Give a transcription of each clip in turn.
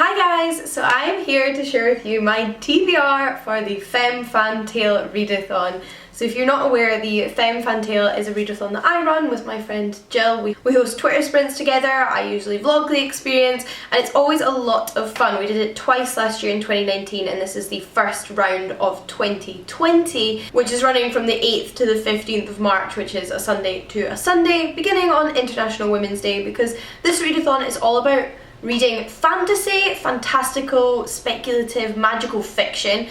Hi guys, so I'm here to share with you my TBR for the Femme Fantail Readathon. So if you're not aware, the Femme Fantail is a readathon that I run with my friend Jill. We host Twitter sprints together, I usually vlog the experience, and it's always a lot of fun. We did it twice last year in 2019, and this is the first round of 2020, which is running from the 8th to the 15th of March, which is a Sunday to a Sunday, beginning on International Women's Day, because this readathon is all about reading fantasy, fantastical, speculative, magical fiction.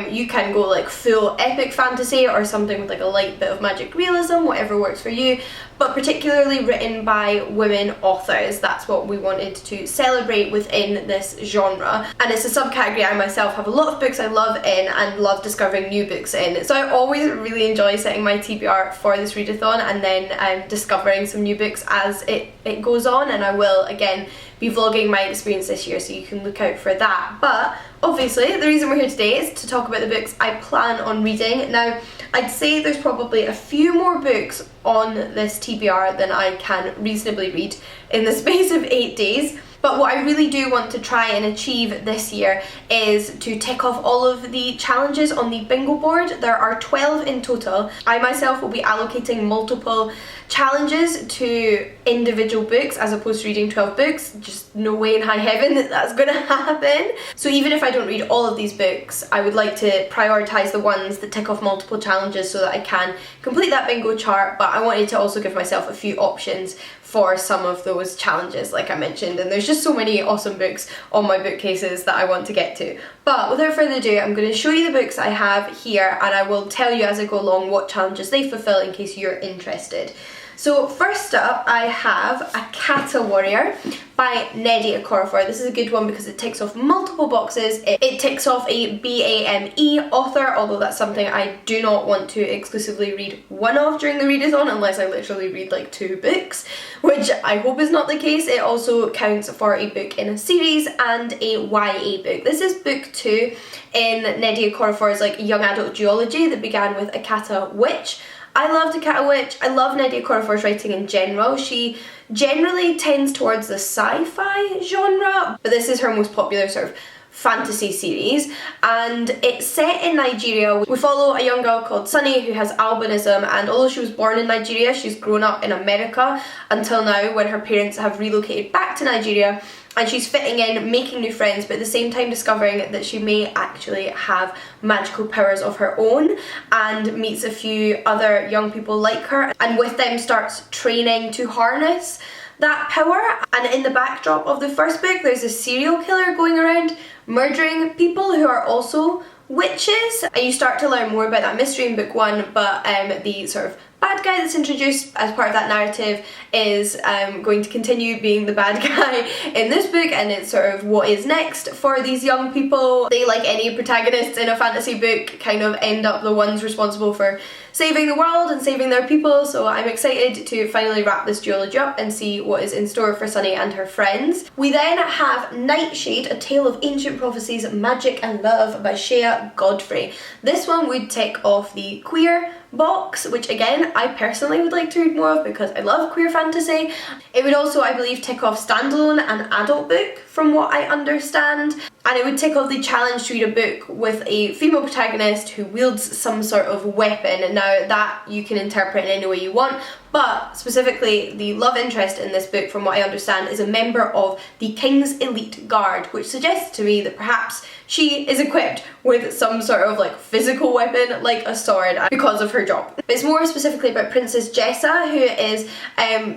You can go like full epic fantasy or something with like a light bit of magic realism, whatever works for you, but particularly written by women authors. That's what we wanted to celebrate within this genre. And it's a subcategory I myself have a lot of books I love in and love discovering new books in. So I always really enjoy setting my TBR for this readathon and then discovering some new books as it goes on, and I will again be vlogging my experience this year, so you can look out for that. But obviously the reason we're here today is to talk about the books I plan on reading. Now I'd say there's probably a few more books on this TBR than I can reasonably read in the space of 8 days. But what I really do want to try and achieve this year is to tick off all of the challenges on the bingo board. There are 12 in total. I myself will be allocating multiple challenges to individual books as opposed to reading 12 books. Just no way in high heaven that that's going to happen. So even if I don't read all of these books, I would like to prioritise the ones that tick off multiple challenges so that I can complete that bingo chart, but I wanted to also give myself a few options for some of those challenges like I mentioned, and there's just so many awesome books on my bookcases that I want to get to. But without further ado, I'm going to show you the books I have here, and I will tell you as I go along what challenges they fulfill in case you're interested. So first up I have A Kata Warrior by Nnedi Okorafor. This is a good one because it ticks off multiple boxes. It ticks off a BAME author, although that's something I do not want to exclusively read one of during the readathon unless I literally read like 2 books, which I hope is not the case. It also counts for a book in a series and a YA book. This is book 2 in Nnedi Okorafor's like young adult duology that began with A Kata Witch. I loved A Kata Witch. I love Nnedi Okorafor's writing in general. She generally tends towards the sci-fi genre, but this is her most popular sort of fantasy series, and it's set in Nigeria. We follow a young girl called Sunny who has albinism, and although she was born in Nigeria, she's grown up in America until now when her parents have relocated back to Nigeria, and she's fitting in, making new friends, but at the same time discovering that she may actually have magical powers of her own, and meets a few other young people like her, and with them starts training to harness that power. And in the backdrop of the first book there's a serial killer going around murdering people who are also witches, and you start to learn more about that mystery in book 1, but the sort of bad guy that's introduced as part of that narrative is going to continue being the bad guy in this book, and it's sort of what is next for these young people. They, like any protagonists in a fantasy book, kind of end up the ones responsible for saving the world and saving their people, so I'm excited to finally wrap this duology up and see what is in store for Sunny and her friends. We then have Nightshade, A Tale of Ancient Prophecies, Magic and Love by Shea Godfrey. This one would tick off the queer box, which again I personally would like to read more of because I love queer fantasy. It would also, I believe, tick off standalone and adult book from what I understand, and it would tick off the challenge to read a book with a female protagonist who wields some sort of weapon. Now that you can interpret in any way you want, but specifically the love interest in this book, from what I understand, is a member of the King's Elite Guard, which suggests to me that perhaps she is equipped with some sort of like physical weapon like a sword because of her job. It's more specifically about Princess Jessa, who is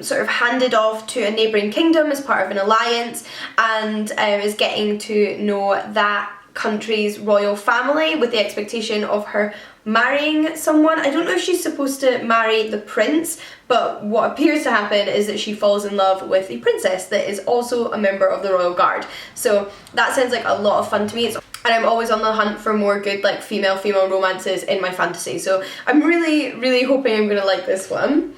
sort of handed off to a neighbouring kingdom as part of an alliance, and is getting to know that country's royal family with the expectation of her marrying someone. I don't know if she's supposed to marry the prince, but what appears to happen is that she falls in love with the princess that is also a member of the royal guard. So that sounds like a lot of fun to me. And I'm always on the hunt for more good like female romances in my fantasy, so I'm really hoping I'm gonna like this one.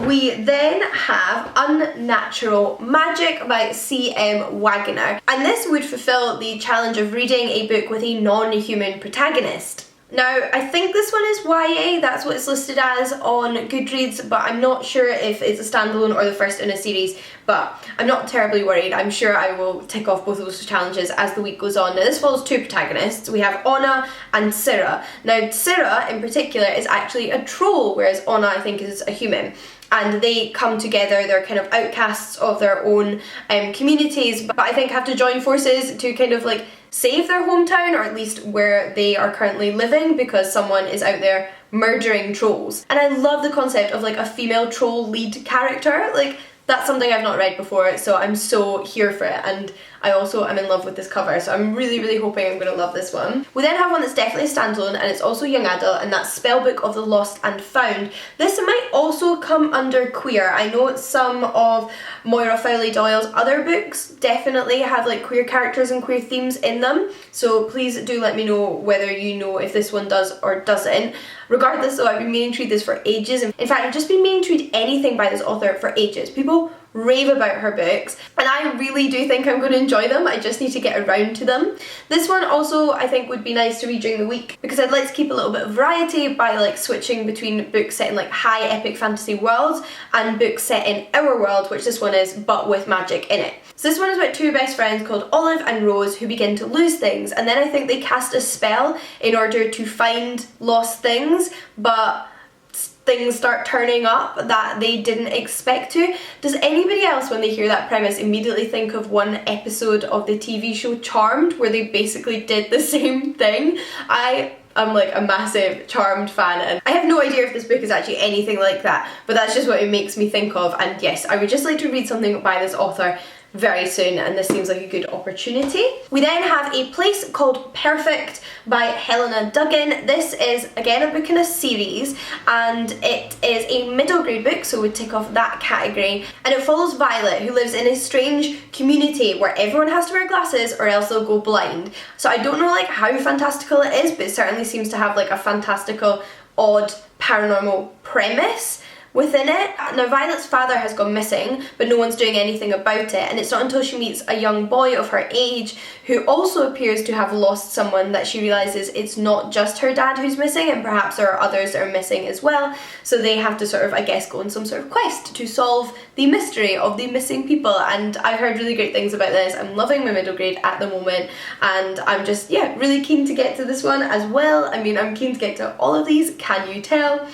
We then have Unnatural Magic by C.M. Wagner, and this would fulfill the challenge of reading a book with a non-human protagonist. Now, I think this one is YA, that's what it's listed as on Goodreads, but I'm not sure if it's a standalone or the first in a series, but I'm not terribly worried. I'm sure I will tick off both of those challenges as the week goes on. Now, this follows two protagonists. We have Anna and Syrah. Now, Syrah in particular is actually a troll, whereas Anna, I think, is a human. And they come together, they're kind of outcasts of their own communities, but I think have to join forces to kind of like save their hometown, or at least where they are currently living, because someone is out there murdering trolls. And I love the concept of like a female troll lead character. Like, that's something I've not read before, so I'm so here for it, and I also am in love with this cover, so I'm really, really hoping I'm going to love this one. We then have one that's definitely a standalone, and it's also young adult, and that's Spellbook of the Lost and Found. This might also come under queer. I know some of Moira Fowley Doyle's other books definitely have like queer characters and queer themes in them, so please do let me know whether you know if this one does or doesn't. Regardless though, I've been meaning to read this for ages. In fact, I've just been meaning to read anything by this author for ages. People rave about her books, and I really do think I'm going to enjoy them. I just need to get around to them. This one also I think would be nice to read during the week, because I'd like to keep a little bit of variety by like switching between books set in like high epic fantasy worlds and books set in our world, which this one is, but with magic in it. So this one is about two best friends called Olive and Rose who begin to lose things, and then I think they cast a spell in order to find lost things, but things start turning up that they didn't expect to. Does anybody else, when they hear that premise, immediately think of one episode of the TV show Charmed, where they basically did the same thing? I'm like a massive Charmed fan, and I have no idea if this book is actually anything like that, but that's just what it makes me think of. And yes, I would just like to read something by this author very soon, and this seems like a good opportunity. We then have A Place Called Perfect by Helena Duggan. This is again a book in a series, and it is a middle grade book, so we tick off that category, and it follows Violet, who lives in a strange community where everyone has to wear glasses or else they'll go blind. So I don't know like how fantastical it is, but it certainly seems to have like a fantastical, odd, paranormal premise within it. Now, Violet's father has gone missing, but no one's doing anything about it, and it's not until she meets a young boy of her age who also appears to have lost someone that she realises it's not just her dad who's missing, and perhaps there are others that are missing as well. So they have to sort of, I guess, go on some sort of quest to solve the mystery of the missing people, and I've heard really great things about this. I'm loving my middle grade at the moment, and I'm just, yeah, really keen to get to this one as well. I mean, I'm keen to get to all of these, can you tell?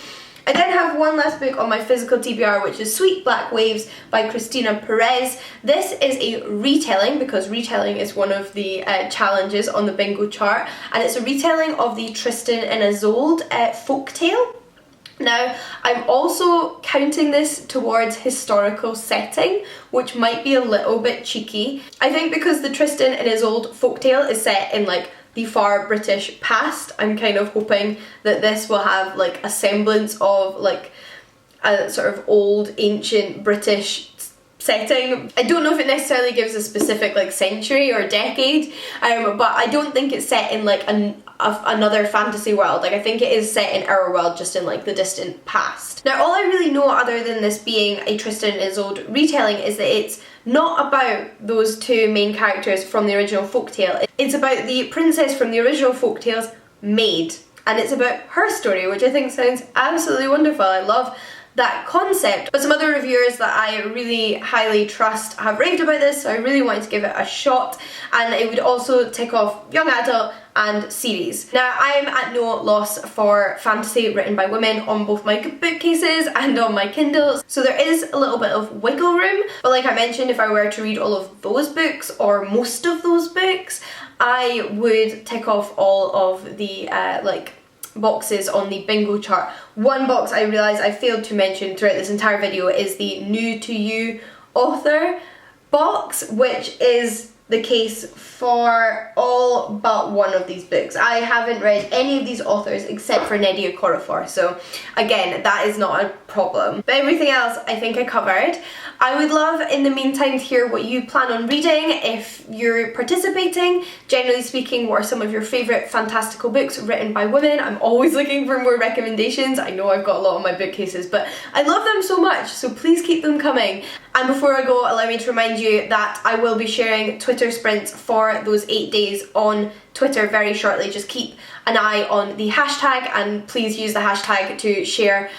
I then have one last book on my physical TBR, which is Sweet Black Waves by Christina Perez. This is a retelling, because retelling is one of the challenges on the bingo chart, and it's a retelling of the Tristan and Isolde folktale. Now, I'm also counting this towards historical setting, which might be a little bit cheeky. I think because the Tristan and Isolde folktale is set in like the far British past, I'm kind of hoping that this will have like a semblance of like a sort of old ancient British setting. I don't know if it necessarily gives a specific like century or decade, but I don't think it's set in like another fantasy world. Like, I think it is set in our world, just in like the distant past. Now, all I really know other than this being a Tristan and Isolde retelling is that it's not about those two main characters from the original folktale. It's about the princess from the original folktale's maid, and it's about her story, which I think sounds absolutely wonderful. I love that concept. But some other reviewers that I really highly trust have raved about this, so I really wanted to give it a shot, and it would also tick off young adult and series. Now, I'm at no loss for fantasy written by women on both my bookcases and on my Kindles, so there is a little bit of wiggle room, but like I mentioned, if I were to read all of those books, or most of those books, I would tick off all of the like boxes on the bingo chart. One box I realised I failed to mention throughout this entire video is the new to you author box, which is the case for all but one of these books. I haven't read any of these authors except for Nnedi Okorafor, so again, that is not a problem. But everything else I think I covered. I would love in the meantime to hear what you plan on reading if you're participating. Generally speaking, what are some of your favourite fantastical books written by women? I'm always looking for more recommendations. I know I've got a lot on my bookcases, but I love them so much, so please keep them coming. And before I go, allow me to remind you that I will be sharing Twitter Twitter sprints for those 8 days on Twitter very shortly. Just keep an eye on the hashtag, and please use the hashtag to share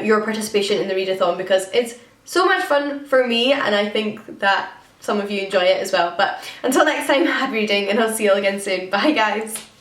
your participation in the readathon, because it's so much fun for me and I think that some of you enjoy it as well. But until next time, happy reading, and I'll see you all again soon. Bye guys!